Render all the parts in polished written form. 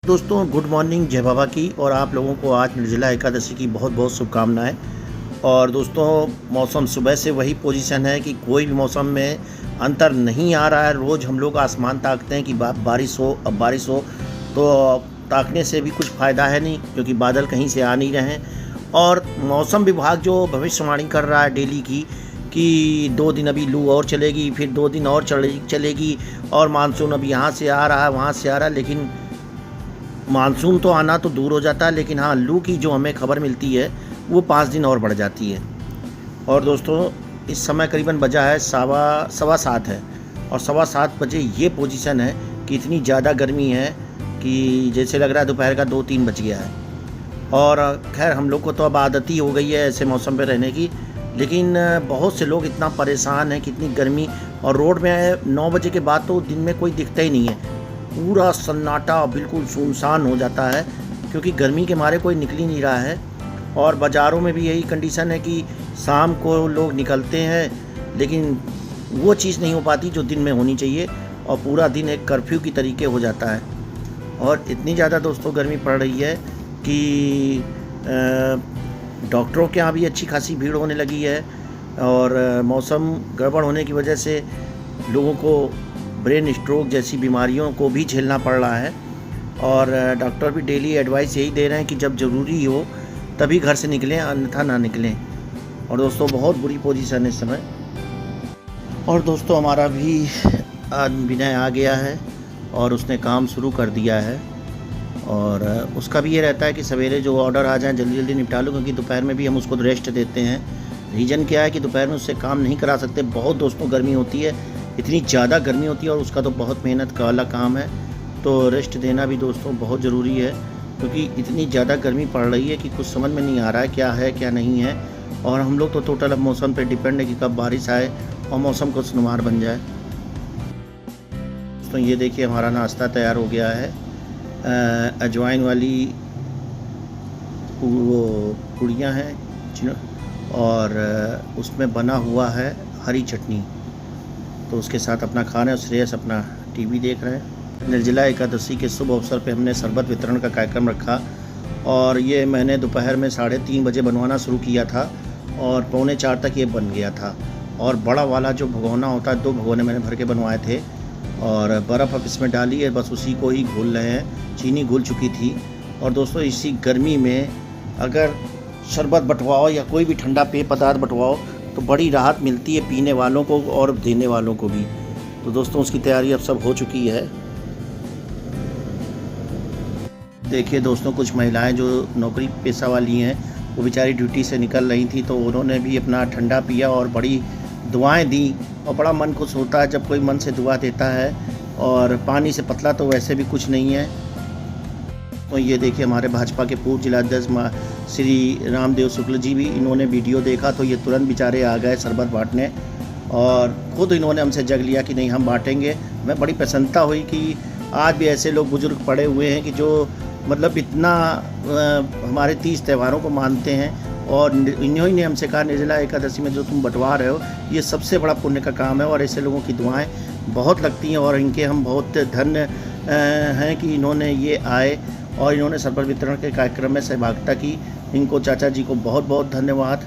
दोस्तों good morning जय बाबा की। और आप लोगों को आज निर्जला एकादशी की बहुत बहुत शुभकामनाएं। और दोस्तों मौसम सुबह से वही पोजीशन है कि कोई भी मौसम में अंतर नहीं आ रहा है। रोज़ हम लोग आसमान ताकते हैं कि बारिश हो, अब बारिश हो, तो ताकने से भी कुछ फ़ायदा है नहीं, क्योंकि बादल कहीं से आ नहीं रहे हैं। और मौसम विभाग जो भविष्यवाणी कर रहा है डेली की कि 2 दिन अभी लू और चलेगी, फिर 2 दिन और चलेगी, और मानसून अब यहाँ से आ रहा है, वहाँ से आ रहा है। लेकिन मानसून तो आना तो दूर हो जाता है, लेकिन हाँ, लू की जो हमें खबर मिलती है वो 5 दिन और बढ़ जाती है। और दोस्तों इस समय करीबन बजा है सवा सात है, और 7:15 बजे ये पोजीशन है कि इतनी ज़्यादा गर्मी है कि जैसे लग रहा है दोपहर का 2-3 बज गया है। और खैर हम लोग को तो अब आदत ही हो गई है ऐसे मौसम पे रहने की, लेकिन बहुत से लोग इतना परेशान हैं कि इतनी गर्मी। और रोड में 9 बजे के बाद तो दिन में कोई दिखता ही नहीं है, पूरा सन्नाटा बिल्कुल सुनसान हो जाता है, क्योंकि गर्मी के मारे कोई निकल ही नहीं रहा है। और बाज़ारों में भी यही कंडीशन है कि शाम को लोग निकलते हैं, लेकिन वो चीज़ नहीं हो पाती जो दिन में होनी चाहिए, और पूरा दिन एक कर्फ्यू की तरीके हो जाता है। और इतनी ज़्यादा दोस्तों गर्मी पड़ रही है कि डॉक्टरों के यहाँ भी अच्छी खासी भीड़ होने लगी है। और मौसम गड़बड़ होने की वजह से लोगों को ब्रेन स्ट्रोक जैसी बीमारियों को भी झेलना पड़ रहा है। और डॉक्टर भी डेली एडवाइस यही दे रहे हैं कि जब ज़रूरी हो तभी घर से निकलें, अन्यथा ना निकलें। और दोस्तों बहुत बुरी पोजीशन है इस समय। और दोस्तों हमारा भी विनय आ गया है और उसने काम शुरू कर दिया है। और उसका भी ये रहता है कि सवेरे जो ऑर्डर आ जाए जल्दी जल्दी निपटा लो, क्योंकि दोपहर में भी हम उसको रेस्ट देते हैं। रीज़न क्या है कि दोपहर में उससे काम नहीं करा सकते, बहुत दोस्तों गर्मी होती है, इतनी ज़्यादा गर्मी होती है, और उसका तो बहुत मेहनत का वाला काम है। तो रेस्ट देना भी दोस्तों बहुत ज़रूरी है, क्योंकि इतनी ज़्यादा गर्मी पड़ रही है कि कुछ समझ में नहीं आ रहा है क्या नहीं है। और हम लोग तो टोटल अब मौसम पे डिपेंड है कि कब बारिश आए और मौसम को खुशनुमार बन जाए। तो ये देखिए हमारा नाश्ता तैयार हो गया है। अजवाइन वाली वो पूड़ियाँ हैं, और उसमें बना हुआ है हरी चटनी। तो उसके साथ अपना खा रहे हैं, श्रेयस अपना टीवी देख रहे हैं। निर्जला एकादशी के शुभ अवसर पे हमने शरबत वितरण का कार्यक्रम रखा, और ये मैंने दोपहर में 3:30 बजे बनवाना शुरू किया था, और 3:45 तक ये बन गया था। और बड़ा वाला जो भगोना होता है, 2 भगोने मैंने भर के बनवाए थे, और बर्फ़ अब इसमें डाली है, बस उसी को ही घोल रहे हैं। चीनी घुल चुकी थी। और दोस्तों इसी गर्मी में अगर शरबत बंटवाओ या कोई भी ठंडा पेय पदार्थ बंटवाओ तो बड़ी राहत मिलती है पीने वालों को और देने वालों को भी। तो दोस्तों उसकी तैयारी अब सब हो चुकी है। देखिए दोस्तों कुछ महिलाएं जो नौकरी पेशा वाली हैं वो बेचारी ड्यूटी से निकल रही थी, तो उन्होंने भी अपना ठंडा पिया और बड़ी दुआएं दी। और बड़ा मन खुश होता है जब कोई मन से दुआ देता है, और पानी से पतला तो वैसे भी कुछ नहीं है। तो ये देखिए हमारे भाजपा के पूर्व जिलाध्यक्ष श्री रामदेव शुक्ल जी भी, इन्होंने वीडियो देखा तो ये तुरंत बेचारे आ गए शरबत बांटने, और खुद इन्होंने हमसे जग लिया कि नहीं हम बांटेंगे। मैं बड़ी प्रसन्नता हुई कि आज भी ऐसे लोग बुजुर्ग पड़े हुए हैं कि जो मतलब इतना हमारे 30 त्योहारों को मानते हैं। और इन्होंने ने हमसे कहा निर्जला एकादशी में जो तुम बंटवा रहे हो ये सबसे बड़ा पुण्य का काम है, और ऐसे लोगों की दुआएं बहुत लगती हैं, और इनके हम बहुत धन्य हैं कि इन्होंने ये आए और इन्होंने शरबत वितरण के कार्यक्रम में सहभागिता की। इनको चाचा जी को बहुत बहुत धन्यवाद।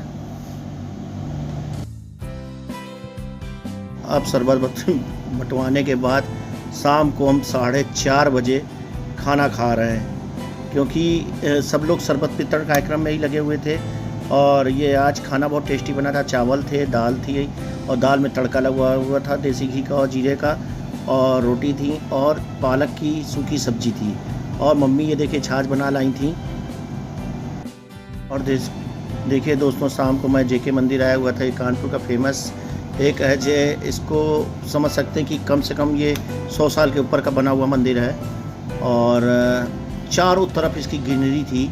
अब शरबत बंटवाने के बाद शाम को हम 4:30 बजे खाना खा रहे हैं, क्योंकि सब लोग शरबत वितरण कार्यक्रम में ही लगे हुए थे। और ये आज खाना बहुत टेस्टी बना था, चावल थे, दाल थी, और दाल में तड़का लगा हुआ था देसी घी का और जीरे का, और रोटी थी, और पालक की सूखी सब्जी थी, और मम्मी ये देखिए छाछ बना लाई थी। और देखिए दोस्तों शाम को मैं जेके मंदिर आया हुआ था। ये कानपुर का फेमस एक है, जो इसको समझ सकते हैं कि कम से कम ये 100 साल के ऊपर का बना हुआ मंदिर है, और चारों तरफ इसकी ग्रीनरी थी।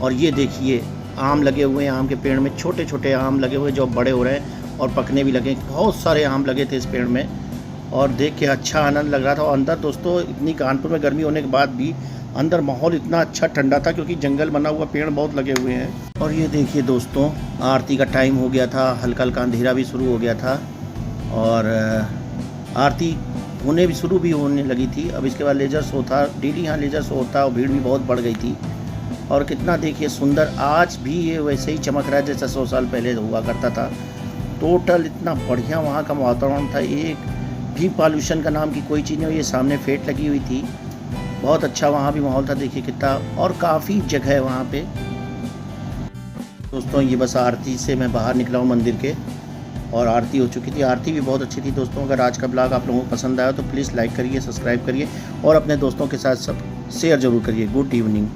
और ये देखिए आम लगे हुए हैं, आम के पेड़ में छोटे छोटे आम लगे हुए जो बड़े हो रहे हैं और पकने भी लगे। बहुत सारे आम लगे थे इस पेड़ में, और देख के अच्छा आनंद लग रहा था। और अंदर दोस्तों इतनी कानपुर में गर्मी होने के बाद भी अंदर माहौल इतना अच्छा ठंडा था, क्योंकि जंगल बना हुआ, पेड़ बहुत लगे हुए हैं। और ये देखिए दोस्तों आरती का टाइम हो गया था, हल्का हल्का अंधेरा भी शुरू हो गया था, और आरती होने भी शुरू भी होने लगी थी। अब इसके बाद लेज़र शो था, डेली यहाँ लेज़र शो होता है और भीड़ भी बहुत बढ़ गई थी। और कितना देखिए सुंदर, आज भी ये वैसे ही चमक रहा है जैसा 100 साल पहले हुआ करता था। टोटल इतना बढ़िया वहाँ का वातावरण था, एक भी पॉल्यूशन का नाम की कोई चीज़ नहीं। ये सामने फेट लगी हुई थी, बहुत अच्छा वहाँ भी माहौल था। देखिए कितना, और काफ़ी जगह है वहाँ पे। दोस्तों ये बस आरती से मैं बाहर निकला हूँ मंदिर के, और आरती हो चुकी थी। आरती भी बहुत अच्छी थी। दोस्तों अगर आज का ब्लॉग आप लोगों को पसंद आया तो प्लीज़ लाइक करिए, सब्सक्राइब करिए और अपने दोस्तों के साथ सब शेयर ज़रूर करिए। Good evening.